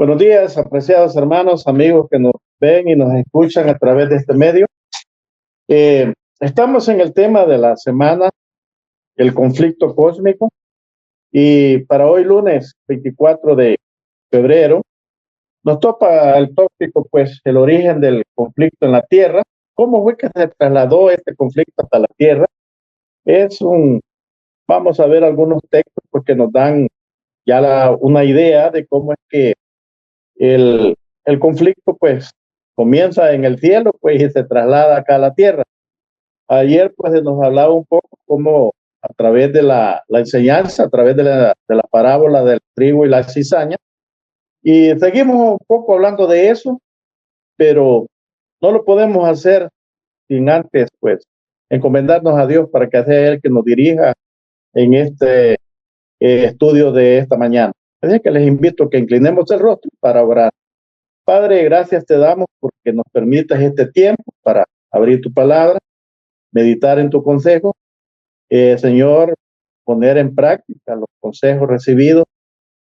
Buenos días, apreciados hermanos, amigos que nos ven y nos escuchan a través de este medio. Estamos en el tema de la semana, el conflicto cósmico, y para hoy lunes 24 de febrero nos topa el tópico, pues, el origen del conflicto en la Tierra. ¿Cómo fue que se trasladó este conflicto hasta la Tierra? Vamos a ver algunos textos porque nos dan ya una idea de cómo es que el conflicto, pues, comienza en el cielo, pues, y se traslada acá a la tierra. Ayer, pues, se nos hablaba un poco cómo a través de la enseñanza, a través de la parábola del trigo y la cizaña, y seguimos un poco hablando de eso, pero no lo podemos hacer sin antes, pues, encomendarnos a Dios para que sea Él que nos dirija en este estudio de esta mañana. Así que les invito a que inclinemos el rostro para orar. Padre, gracias te damos porque nos permitas este tiempo para abrir tu palabra, meditar en tu consejo. Señor, poner en práctica los consejos recibidos,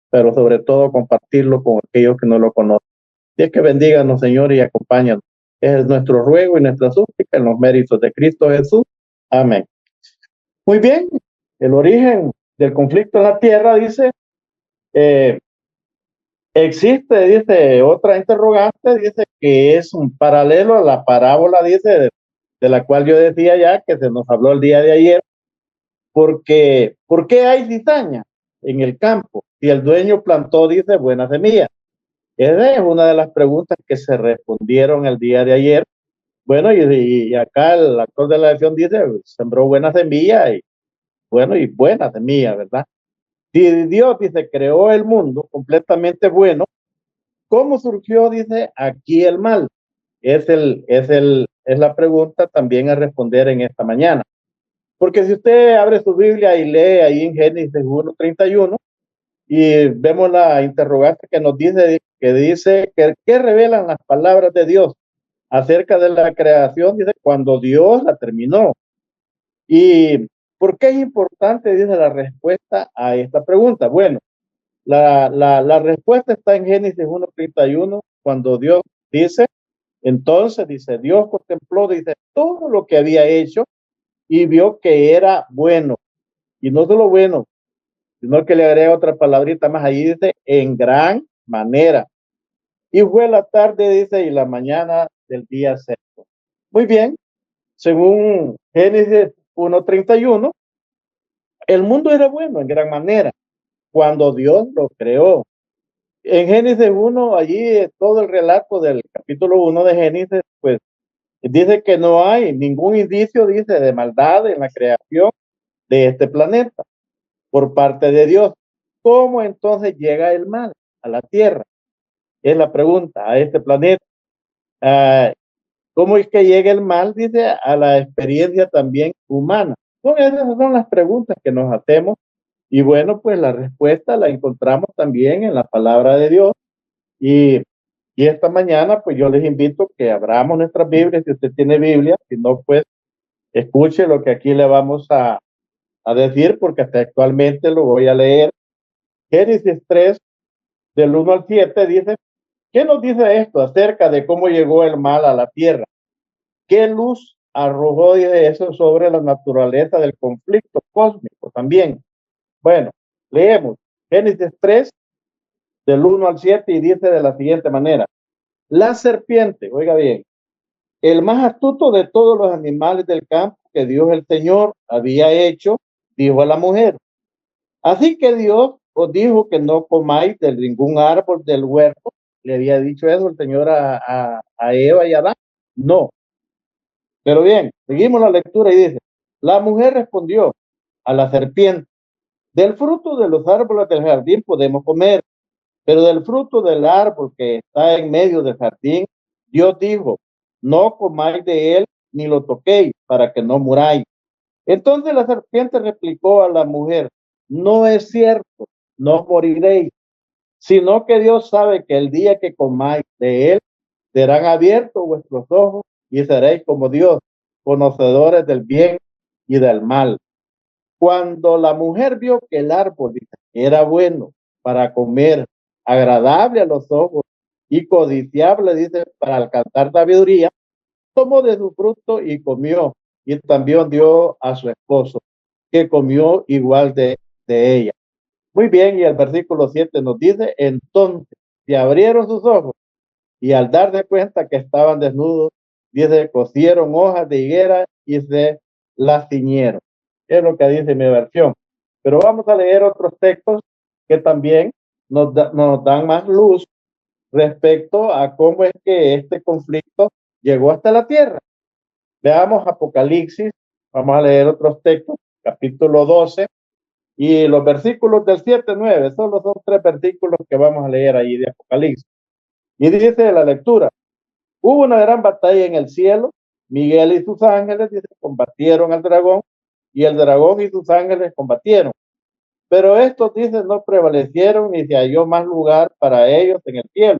pero sobre todo compartirlo con aquellos que no lo conocen. Y es que bendíganos, Señor, y acompáñanos. Es nuestro ruego y nuestra súplica en los méritos de Cristo Jesús. Amén. Muy bien, el origen del conflicto en la tierra, dice, existe, dice, otra interrogante, dice que es un paralelo a la parábola, dice, de la cual yo decía ya que se nos habló el día de ayer, porque ¿por qué hay cizaña en el campo si el dueño plantó, dice, buena semilla? Esa es una de las preguntas que se respondieron el día de ayer. Bueno, y acá el actor de la lección dice, sembró buena semilla y bueno, y buena semilla, ¿verdad? Si Dios, dice, creó el mundo completamente bueno, ¿cómo surgió, dice, aquí el mal? Es la pregunta también a responder en esta mañana. Porque si usted abre su Biblia y lee ahí en Génesis 1:31 y vemos la interrogante que nos dice, que revelan las palabras de Dios acerca de la creación, dice, cuando Dios la terminó. ¿Y por qué es importante, dice, la respuesta a esta pregunta? Bueno, la respuesta está en Génesis 1:31, cuando Dios dice, entonces, dice, Dios contempló, dice, todo lo que había hecho y vio que era bueno. Y no solo bueno, sino que le agrega otra palabrita más allí, dice, en gran manera. Y fue la tarde, dice, y la mañana del día sexto. Muy bien, según Génesis 1:31, el mundo era bueno en gran manera cuando Dios lo creó. En Génesis 1, allí todo el relato del capítulo 1 de Génesis, pues dice que no hay ningún indicio, dice, de maldad en la creación de este planeta por parte de Dios. ¿Cómo entonces llega el mal a la Tierra? Es la pregunta, a este planeta. ¿Cómo es que llega el mal, dice, a la experiencia también humana? Esas son las preguntas que nos hacemos. Y bueno, pues la respuesta la encontramos también en la palabra de Dios. Y, y esta mañana, pues yo les invito que abramos nuestras Biblias, si usted tiene Biblia, si no, pues escuche lo que aquí le vamos a decir, porque hasta actualmente lo voy a leer. Génesis 3, del 1 al 7, dice, ¿qué nos dice esto acerca de cómo llegó el mal a la tierra? ¿Qué luz arrojó, dice, eso sobre la naturaleza del conflicto cósmico también? Bueno, leemos Génesis 3, del 1 al 7, y dice de la siguiente manera, la serpiente, oiga bien, el más astuto de todos los animales del campo que Dios el Señor había hecho, dijo a la mujer, así que Dios os dijo que no comáis de ningún árbol del huerto. Le había dicho eso el Señor a Eva y a Adán. No. Pero bien, seguimos la lectura y dice, la mujer respondió a la serpiente, del fruto de los árboles del jardín podemos comer, pero del fruto del árbol que está en medio del jardín, Dios dijo, no comáis de él ni lo toquéis para que no muráis. Entonces la serpiente replicó a la mujer, no es cierto, no moriréis, sino que Dios sabe que el día que comáis de él, serán abiertos vuestros ojos y seréis como Dios, conocedores del bien y del mal. Cuando la mujer vio que el árbol era bueno para comer agradable a los ojos y codiciable, dice, para alcanzar sabiduría, tomó de su fruto y comió, y también dio a su esposo, que comió igual de ella. Muy bien, y el versículo 7 nos dice, entonces se abrieron sus ojos y al darse cuenta que estaban desnudos, dice, cosieron hojas de higuera y se las ciñeron. Es lo que dice mi versión. Pero vamos a leer otros textos que también nos dan más luz respecto a cómo es que este conflicto llegó hasta la tierra. Veamos Apocalipsis, vamos a leer otros textos, capítulo 12, y los versículos del 7 al 9, solo son 3 versículos que vamos a leer ahí de Apocalipsis. Y dice la lectura, hubo una gran batalla en el cielo, Miguel y sus ángeles, dice, combatieron al dragón, y el dragón y sus ángeles combatieron. Pero estos, dice, no prevalecieron ni se halló más lugar para ellos en el cielo.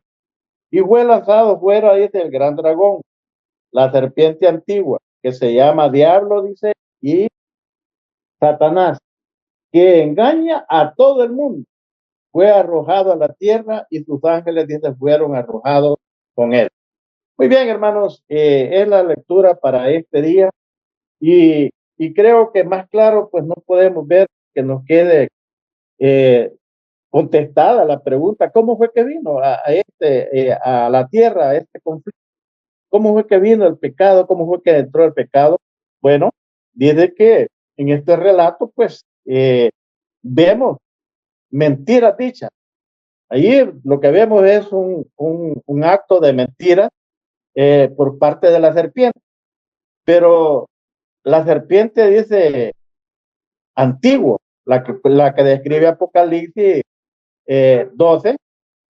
Y fue lanzado fuera, dice, el gran dragón, la serpiente antigua, que se llama Diablo, dice, y Satanás, que engaña a todo el mundo. Fue arrojado a la tierra y sus ángeles, dice, fueron arrojados con él. Muy bien, hermanos, es la lectura para este día y creo que más claro, pues no podemos ver que nos quede contestada la pregunta, ¿cómo fue que vino a la tierra, a este conflicto? ¿Cómo fue que vino el pecado? ¿Cómo fue que entró el pecado? Bueno, dice que en este relato, pues, vemos mentiras dichas. Allí lo que vemos es un acto de mentira por parte de la serpiente. Pero la serpiente dice antiguo, la que describe Apocalipsis 12,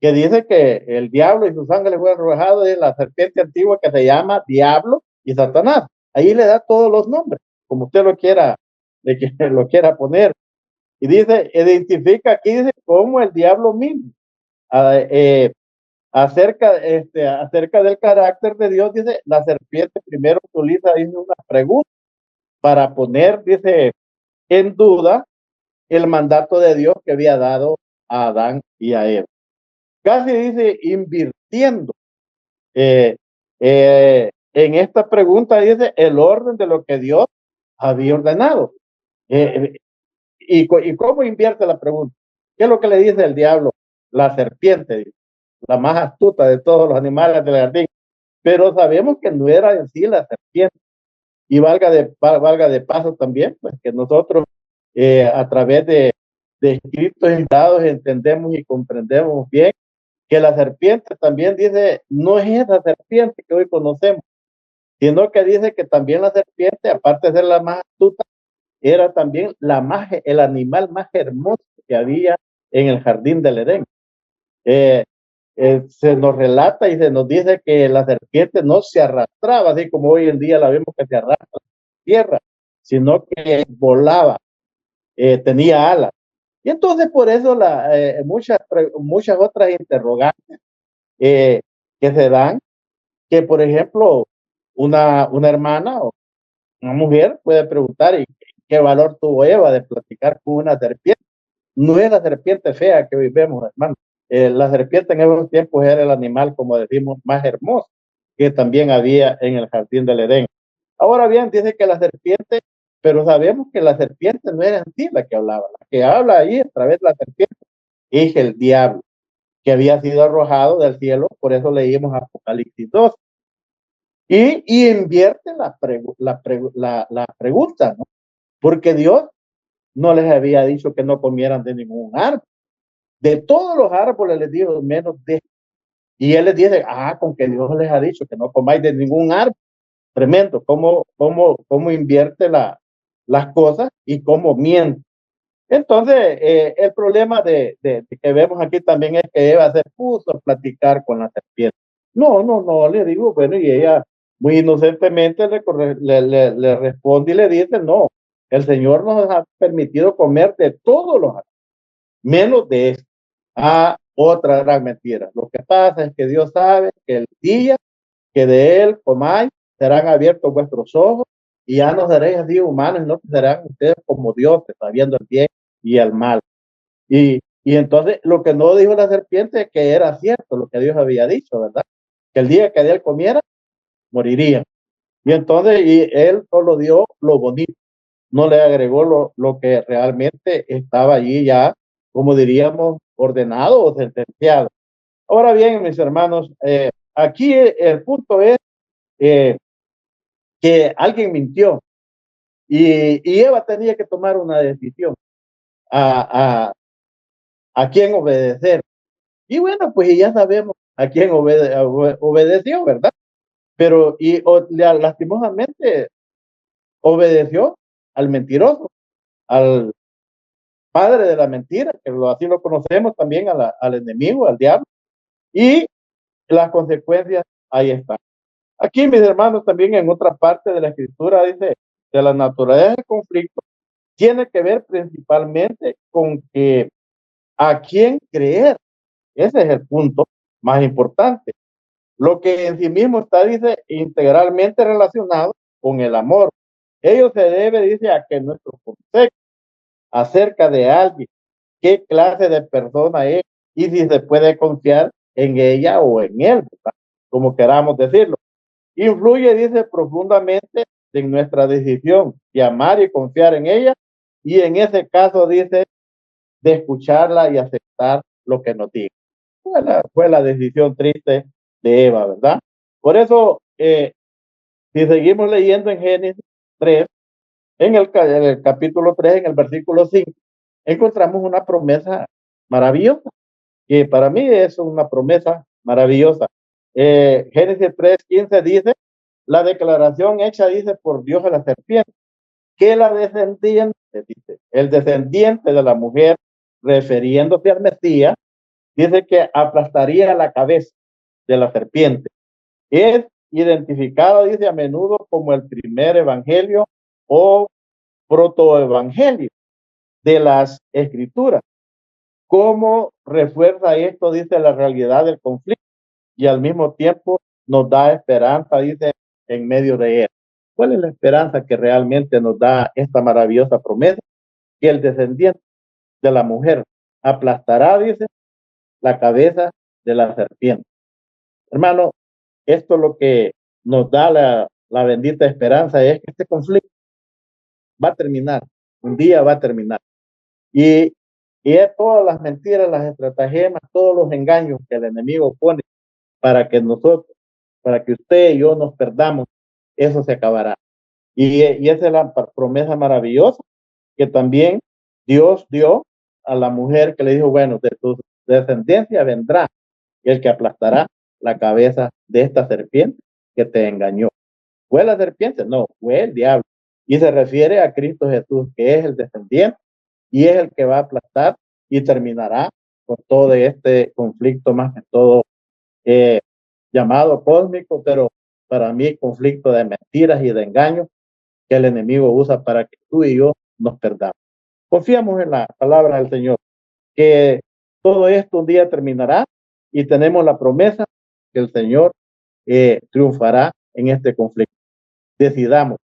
que dice que el diablo y sus ángeles fueron arrojados de la serpiente antigua que se llama Diablo y Satanás. Ahí le da todos los nombres, como usted lo quiera poner. Y dice, identifica aquí, dice, como el diablo mismo. Acerca del carácter de Dios, dice, la serpiente primero utiliza, dice, una pregunta para poner, dice, en duda el mandato de Dios que había dado a Adán y a Eva. Casi dice invirtiendo en esta pregunta, dice el orden de lo que Dios había ordenado. ¿Y cómo invierte la pregunta? ¿Qué es lo que le dice el diablo? La serpiente, la más astuta de todos los animales del jardín. Pero sabemos que no era en sí la serpiente. Y valga de paso también, pues que nosotros a través de escritos y dados entendemos y comprendemos bien que la serpiente también dice, no es esa serpiente que hoy conocemos, sino que dice que también la serpiente, aparte de ser la más astuta, era también el animal más hermoso que había en el jardín del Edén. Se nos relata y se nos dice que la serpiente no se arrastraba, así como hoy en día la vemos que se arrastra a la tierra, sino que volaba, tenía alas. Y entonces por eso muchas otras interrogantes que se dan, que por ejemplo una hermana o una mujer puede preguntar, ¿y qué valor tuvo Eva de platicar con una serpiente? No es la serpiente fea que hoy vemos, hermano. La serpiente en esos tiempos era el animal, como decimos, más hermoso que también había en el jardín del Edén. Ahora bien, dice que la serpiente, pero sabemos que la serpiente no era en sí la que hablaba. La que habla ahí a través de la serpiente es el diablo, que había sido arrojado del cielo, por eso leímos Apocalipsis 2. Y invierte la pregunta, ¿no? Porque Dios no les había dicho que no comieran de ningún árbol. De todos los árboles les dijo menos de. Y él les dice, con que Dios les ha dicho que no comáis de ningún árbol. Tremendo, cómo invierte las cosas y cómo miente. Entonces, el problema que vemos aquí también es que Eva se puso a platicar con la serpiente. No, le digo, bueno, y ella muy inocentemente le responde y le dice, no, el Señor nos ha permitido comer de todos los árboles, menos de esto. Otra gran mentira. Lo que pasa es que Dios sabe que el día que de él comáis, serán abiertos vuestros ojos y ya no seréis así humanos, no serán ustedes como dioses, sabiendo el bien y el mal. Y Y entonces lo que no dijo la serpiente es que era cierto lo que Dios había dicho, ¿verdad? Que el día que de él comiera, moriría. Y entonces y él solo dio lo bonito, no le agregó lo que realmente estaba allí ya, como diríamos, ordenado o sentenciado. Ahora bien, mis hermanos, aquí el punto es eh, que alguien mintió y Eva tenía que tomar una decisión a, a quién obedecer. Y bueno, pues ya sabemos a quién obedeció, ¿verdad? Pero lastimosamente obedeció al mentiroso, al padre de la mentira, que así lo conocemos también al enemigo, al diablo, y las consecuencias ahí están. Aquí, mis hermanos, también en otra parte de la escritura dice de la naturaleza del conflicto, tiene que ver principalmente con que a quién creer. Ese es el punto más importante. Lo que en sí mismo está, dice, integralmente relacionado con el amor. Ello se debe, dice, a que nuestro concepto acerca de alguien, qué clase de persona es y si se puede confiar en ella o en él, ¿verdad? Como queramos decirlo. Influye, dice, profundamente en nuestra decisión de amar y confiar en ella y en ese caso, dice, de escucharla y aceptar lo que nos diga. Fue la decisión triste de Eva, ¿verdad? Por eso, si seguimos leyendo en Génesis 3, en el capítulo 3, en el versículo 5, encontramos una promesa maravillosa, que para mí es una promesa maravillosa. Génesis 3:15 dice, la declaración hecha, dice, por Dios a la serpiente, que la descendiente, dice, el descendiente de la mujer, refiriéndose al Mesías, dice que aplastaría la cabeza de la serpiente. Es identificado, dice, a menudo como el primer evangelio o protoevangelio de las escrituras. ¿Cómo refuerza esto, dice, la realidad del conflicto y al mismo tiempo nos da esperanza, dice, en medio de él? ¿Cuál es la esperanza que realmente nos da esta maravillosa promesa? Que el descendiente de la mujer aplastará, dice, la cabeza de la serpiente. Hermano, esto lo que nos da la bendita esperanza es que este conflicto va a terminar, un día va a terminar. Y, y es todas las mentiras, las estratagemas, todos los engaños que el enemigo pone para que nosotros, para que usted y yo nos perdamos, eso se acabará. Y esa es la promesa maravillosa que también Dios dio a la mujer que le dijo, bueno, de tu descendencia vendrá el que aplastará la cabeza de esta serpiente que te engañó. ¿Fue la serpiente? No, fue el diablo. Y se refiere a Cristo Jesús, que es el descendiente y es el que va a aplastar y terminará con todo este conflicto, más que todo eh, llamado cósmico, pero para mí conflicto de mentiras y de engaños que el enemigo usa para que tú y yo nos perdamos. Confiamos en la palabra del Señor, que todo esto un día terminará y tenemos la promesa que el Señor triunfará en este conflicto. Decidamos,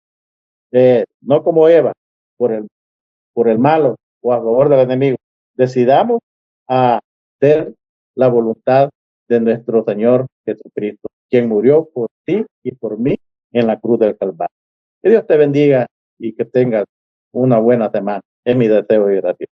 no como Eva, por el malo o a favor del enemigo. Decidamos a hacer la voluntad de nuestro Señor Jesucristo, quien murió por ti y por mí en la cruz del Calvario. Que Dios te bendiga y que tengas una buena semana. Es mi deseo y gracias.